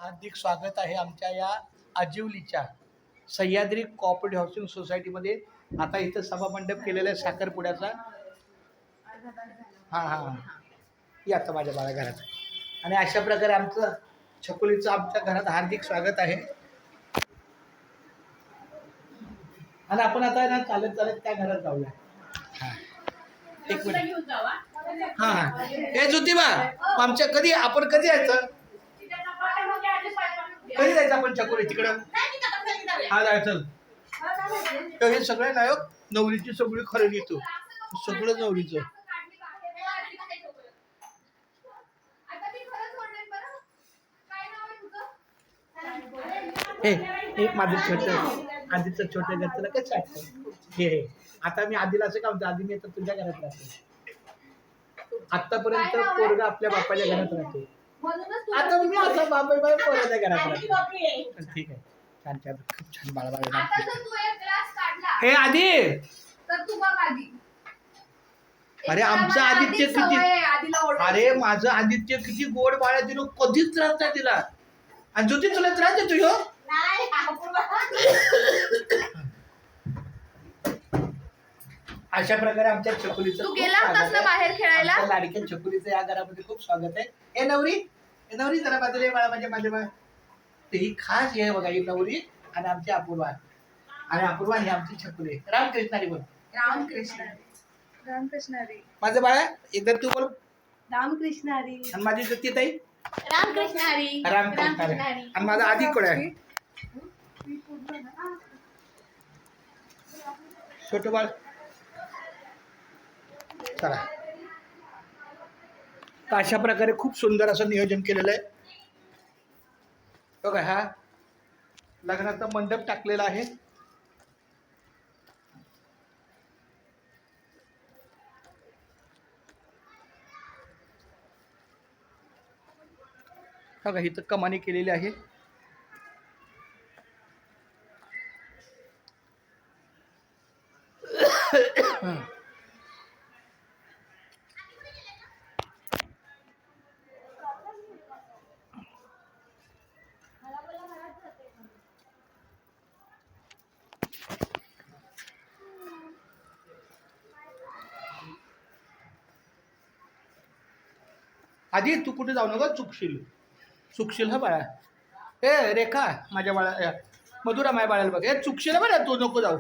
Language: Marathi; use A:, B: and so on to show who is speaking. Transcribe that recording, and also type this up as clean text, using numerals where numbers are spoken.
A: हार्दिक स्वागत आहे आमच्या या आजिवलीच्या सह्याद्री कोऑपरेटिव्ह हाऊसिंग सोसायटीमध्ये. आता इथं सभामंडप केलेला आहे साखरपुड्याचा. हां हां या आता माझ्या बाळा घरात. आणि अशा प्रकारे आमचं छकुलीचं आमच्या घरात हार्दिक स्वागत आहे. आणि आपण आता ना चालत चालत त्या घरात जाऊया. हां एक मिनिट. हां हां हे ज्योतिबा आमच्या कधी आपण कधी यायचं, कधी जायचं आपण छकुली तिकडं? हा जायचं. तर हे सगळं नाही नवरीची सगळी खरेदी येतो, सगळं नवरीचं. हे माझं छोटं आधीचं छोटं घर तुला कसं वाटतं? हे आता मी आधीला असं का म्हणतो, आधी मी आता तुझ्या घरात राहतो. आतापर्यंत पोरगा आपल्या बापाच्या घरात राहतो, आता मी आता बाबा पोराच्या घरात राहतो. ठीक आहे, छान छान, खूप छान बाळा बाळा. हे आधी अरे आमचं आदित्य किती, अरे माझं आदित्य किती गोड बाळा, तिनं कधीच त्रास नाही तिला. आणि ज्योती तुला त्रास देतो ह्यो? अशा प्रकारे आमच्या छकुलीचं
B: बाहेर खेळायला,
A: लाडक्या छकुलीचं या घरामध्ये खूप स्वागत आहे. हे नवरी जरा बाजूला बाळा, माझ्या बाळा. ही खास हे बघा, ही नवरी आणि आमची अपूर्वा, आणि अपूर्वा ही आमची छकुली. रामकृष्णारी बोल.
B: रामकृष्णारी.
A: माझं बाळा एकदा तू बोल.
B: रामकृष्णारी.
A: आणि माझी ज्योती ताई
B: रामकृष्णारी.
A: रामकृष्णारी. आणि माझा आधी कोण आहे? छोटं बाळ. चला, तर अशा प्रकारे खूप सुंदर असं नियोजन केलेलं आहे बघा. हा लग्नाचा मंडप टाकलेला आहे. बघा इथं कमानी केलेली आहे. आधी तू कुठे जाऊ नका, चुकशील हा बाळा. ए रेखा माझ्या बाळा, मधुरा माझ्या बाळाला बघ, हे चुकशील बरं, तू नको जाऊ.